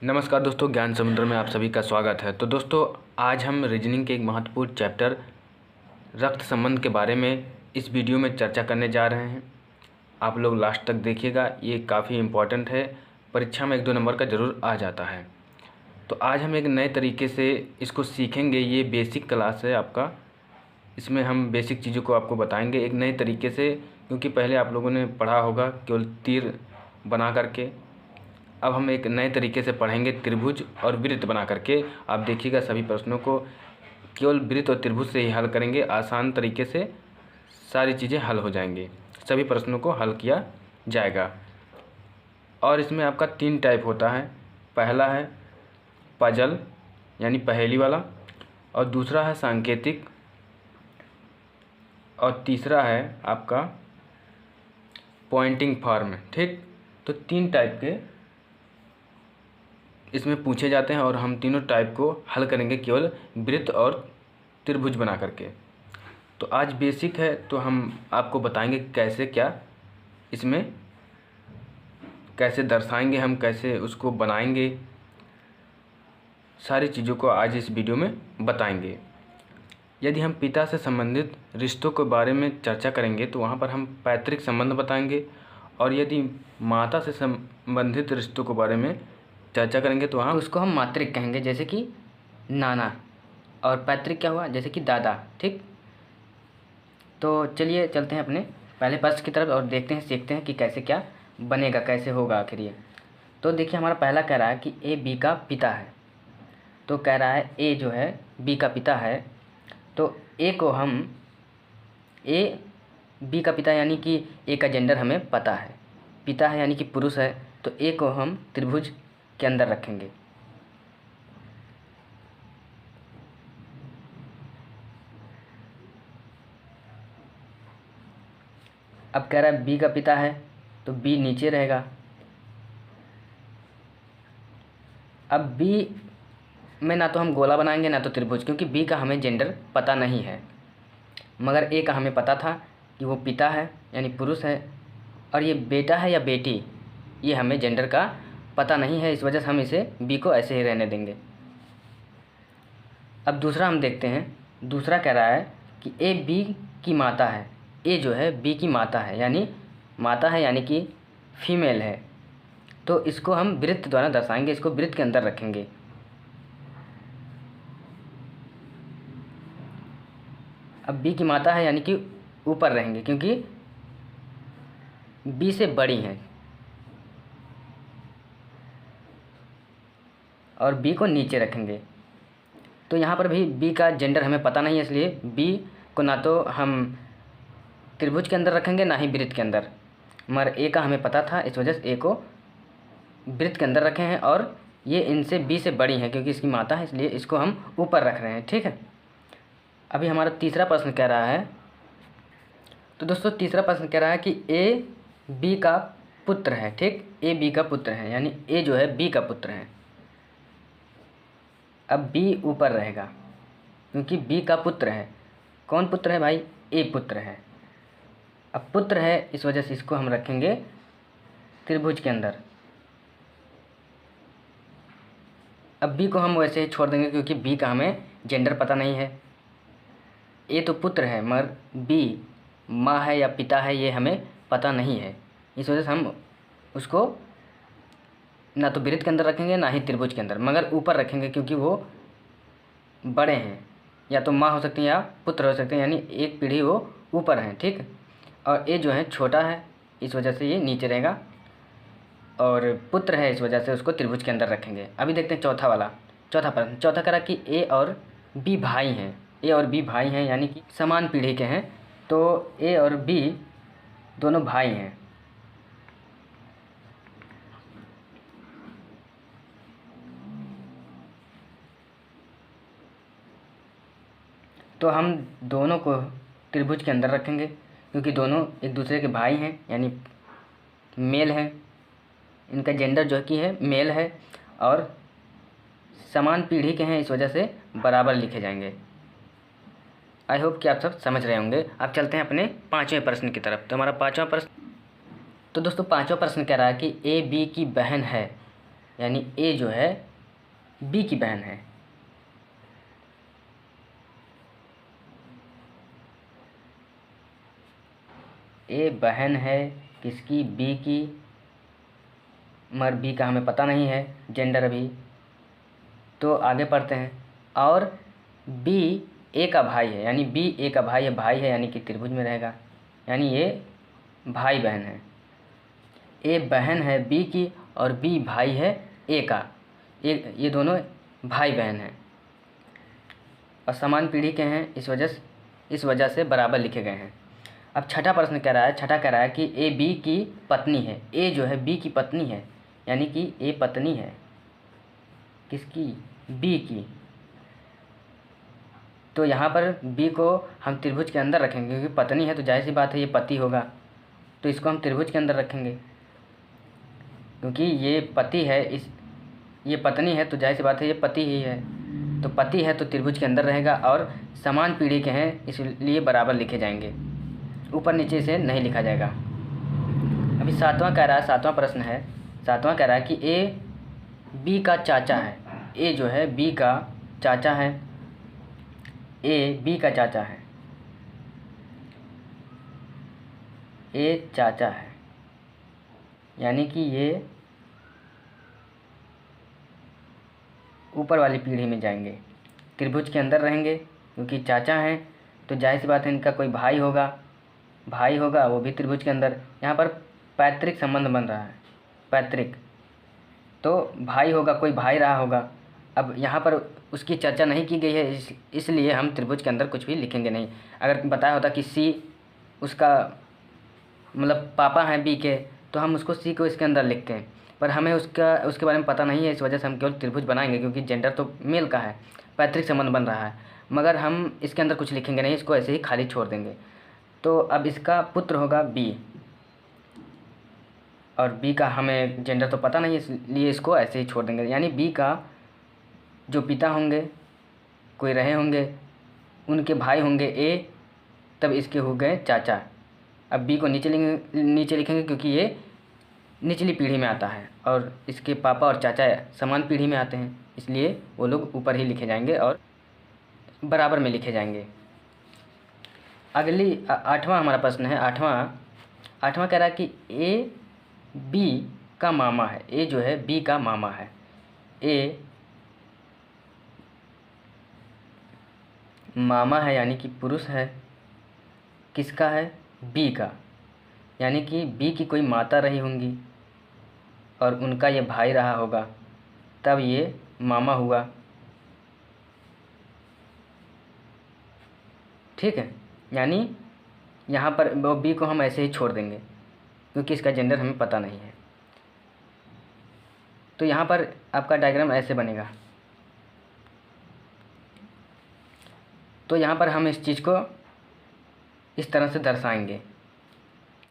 नमस्कार दोस्तों, ज्ञान समुद्र में आप सभी का स्वागत है। तो दोस्तों, आज हम रीजनिंग के एक महत्वपूर्ण चैप्टर रक्त संबंध के बारे में इस वीडियो में चर्चा करने जा रहे हैं। आप लोग लास्ट तक देखिएगा, ये काफ़ी इम्पोर्टेंट है, परीक्षा में 1-2 नंबर का ज़रूर आ जाता है। तो आज हम एक नए तरीके से इसको सीखेंगे। ये बेसिक क्लास है आपका, इसमें हम बेसिक चीज़ों को आपको बताएंगे एक नए तरीके से, क्योंकि पहले आप लोगों ने पढ़ा होगा केवल तीर बना करके। अब हम एक नए तरीके से पढ़ेंगे त्रिभुज और वृत्त बना करके। आप देखिएगा, सभी प्रश्नों को केवल वृत्त और त्रिभुज से ही हल करेंगे। आसान तरीके से सारी चीज़ें हल हो जाएंगी, सभी प्रश्नों को हल किया जाएगा। और इसमें आपका 3 टाइप होता है। पहला है पजल यानी पहेली वाला, और दूसरा है सांकेतिक, और तीसरा है आपका पॉइंटिंग फॉर्म। ठीक, तो 3 टाइप के इसमें पूछे जाते हैं और हम तीनों टाइप को हल करेंगे केवल वृत्त और त्रिभुज बना करके। तो आज बेसिक है, तो हम आपको बताएंगे कैसे क्या इसमें कैसे दर्शाएंगे, हम कैसे उसको बनाएंगे, सारी चीज़ों को आज इस वीडियो में बताएंगे। यदि हम पिता से संबंधित रिश्तों के बारे में चर्चा करेंगे तो वहाँ पर हम पैतृक संबंध बताएंगे, और यदि माता से संबंधित रिश्तों के बारे में चर्चा करेंगे तो वहाँ उसको हम मातृक कहेंगे, जैसे कि नाना। और पैतृक क्या हुआ, जैसे कि दादा। ठीक, तो चलिए चलते हैं अपने पहले प्रश्न की तरफ और देखते हैं, सीखते हैं कि कैसे क्या बनेगा, कैसे होगा आखिर ये। तो देखिए, हमारा पहला कह रहा है कि ए बी का पिता है। तो कह रहा है ए जो है बी का पिता है, तो ए को हम ए बी का पिता यानी कि ए का जेंडर हमें पता है, पिता है यानी कि पुरुष है, तो ए को हम त्रिभुज के अंदर रखेंगे। अब कह रहा है बी का पिता है, तो बी नीचे रहेगा। अब बी में ना तो हम गोला बनाएंगे ना तो त्रिभुज, क्योंकि बी का हमें जेंडर पता नहीं है, मगर ए का हमें पता था कि वो पिता है यानी पुरुष है, और ये बेटा है या बेटी ये हमें जेंडर का पता नहीं है, इस वजह से हम इसे बी को ऐसे ही रहने देंगे। अब दूसरा हम देखते हैं। दूसरा कह रहा है कि ए बी की माता है। ए जो है बी की माता है यानी कि फीमेल है, तो इसको हम वृत्त द्वारा दर्शाएंगे, इसको वृत्त के अंदर रखेंगे। अब बी की माता है यानी कि ऊपर रहेंगे, क्योंकि बी से बड़ी हैं, और बी को नीचे रखेंगे। तो यहाँ पर भी बी का जेंडर हमें पता नहीं है, इसलिए बी को ना तो हम त्रिभुज के अंदर रखेंगे ना ही वृत्त के अंदर, मगर ए का हमें पता था, इस वजह से ए को वृत्त के अंदर रखे हैं, और ये इनसे बी से बड़ी हैं क्योंकि इसकी माता है, इसलिए इसको हम ऊपर रख रहे हैं। ठीक है, अभी हमारा तीसरा प्रश्न कह रहा है। तो दोस्तों, तीसरा प्रश्न कह रहा है कि ए बी का पुत्र है। ठीक, ए बी का पुत्र है यानी ए जो है बी का पुत्र है। अब बी ऊपर रहेगा क्योंकि बी का पुत्र है। कौन पुत्र है भाई? ए पुत्र है। अब पुत्र है, इस वजह से इसको हम रखेंगे त्रिभुज के अंदर। अब बी को हम वैसे ही छोड़ देंगे क्योंकि बी का हमें जेंडर पता नहीं है। ए तो पुत्र है, मगर बी माँ है या पिता है ये हमें पता नहीं है, इस वजह से हम उसको ना तो वृत्त के अंदर रखेंगे ना ही त्रिभुज के अंदर, मगर ऊपर रखेंगे क्योंकि वो बड़े हैं, या तो माँ हो सकती है या पुत्र हो सकते हैं, यानी एक पीढ़ी वो ऊपर हैं। ठीक, और ए जो है छोटा है, इस वजह से ये नीचे रहेगा, और पुत्र है इस वजह से उसको त्रिभुज के अंदर रखेंगे। अभी देखते हैं चौथा प्रश्न। चौथा करा कि ए और बी भाई हैं। ए और बी भाई हैं यानी कि समान पीढ़ी के हैं, तो ए और बी दोनों भाई हैं। तो हम दोनों को त्रिभुज के अंदर रखेंगे क्योंकि दोनों एक दूसरे के भाई हैं यानी मेल हैं, इनका जेंडर जो कि है मेल है, और समान पीढ़ी के हैं, इस वजह से बराबर लिखे जाएंगे। आई होप कि आप सब समझ रहे होंगे। अब चलते हैं अपने 5वें प्रश्न की तरफ। तो हमारा 5वां प्रश्न, तो दोस्तों 5वां प्रश्न कह रहा है कि ए बी की बहन है। यानी ए जो है बी की बहन है। ए बहन है किसकी? बी की, मगर बी का हमें पता नहीं है जेंडर अभी, तो आगे पढ़ते हैं। और बी ए का भाई है, यानी बी ए का भाई है यानी कि त्रिभुज में रहेगा, यानी ये भाई बहन है। ए बहन है बी की और बी भाई है ए का, ये दोनों भाई बहन हैं और समान पीढ़ी के हैं, इस वजह से बराबर लिखे गए हैं। अब छठा प्रश्न कह रहा है, छठा कह रहा है कि ए बी की पत्नी है। ए जो है बी की पत्नी है, यानी कि ए पत्नी है किसकी? बी की। तो यहाँ पर बी को हम त्रिभुज के अंदर रखेंगे, क्योंकि पत्नी है तो जाहिर सी बात है ये पति होगा, तो इसको हम त्रिभुज के अंदर रखेंगे। क्योंकि ये पति है, ये पत्नी है तो जाहिर सी बात है ये पति ही है, तो पति है तो त्रिभुज के अंदर रहेगा और समान पीढ़ी के हैं इसलिए बराबर लिखे जाएंगे, ऊपर नीचे से नहीं लिखा जाएगा। अभी सातवां कह रहा है, सातवां प्रश्न है, सातवां कह रहा है कि ए बी का चाचा है। ए जो है बी का चाचा है, ए बी का चाचा है, ए चाचा है, यानी कि ये ऊपर वाली पीढ़ी में जाएंगे, त्रिभुज के अंदर रहेंगे, क्योंकि चाचा हैं तो जाहिर सी बात है इनका कोई भाई होगा, वो भी त्रिभुज के अंदर। यहाँ पर पैतृक संबंध बन रहा है, पैतृक तो भाई होगा, कोई भाई रहा होगा। अब यहाँ पर उसकी चर्चा नहीं की गई है, इसलिए हम त्रिभुज के अंदर कुछ भी लिखेंगे नहीं। अगर बताया होता कि सी उसका मतलब पापा हैं बी के, तो हम उसको सी को इसके अंदर लिखते हैं, पर हमें उसके बारे में पता नहीं है, इस वजह से हम केवल त्रिभुज बनाएंगे, क्योंकि जेंडर तो मेल का है, पैतृक संबंध बन रहा है, मगर हम इसके अंदर कुछ लिखेंगे नहीं, इसको ऐसे ही खाली छोड़ देंगे। तो अब इसका पुत्र होगा बी, और बी का हमें जेंडर तो पता नहीं है, इसलिए इसको ऐसे ही छोड़ देंगे। यानी बी का जो पिता होंगे, कोई रहे होंगे, उनके भाई होंगे ए, तब इसके हो गए चाचा। अब बी को नीचे लिखेंगे क्योंकि ये निचली पीढ़ी में आता है और इसके पापा और चाचा समान पीढ़ी में आते हैं, इसलिए वो लोग ऊपर ही लिखे जाएंगे और बराबर में लिखे जाएंगे। अगली आठवां हमारा प्रश्न है, आठवां कह रहा है कि ए बी का मामा है। ए जो है बी का मामा है, ए मामा है यानी कि पुरुष है, किसका है? बी का, यानी कि बी की कोई माता रही होंगी और उनका ये भाई रहा होगा, तब ये मामा हुआ। ठीक है, यानी यहाँ पर बी को हम ऐसे ही छोड़ देंगे क्योंकि इसका जेंडर हमें पता नहीं है। तो यहाँ पर आपका डायग्राम ऐसे बनेगा। तो यहाँ पर हम इस चीज़ को इस तरह से दर्शाएंगे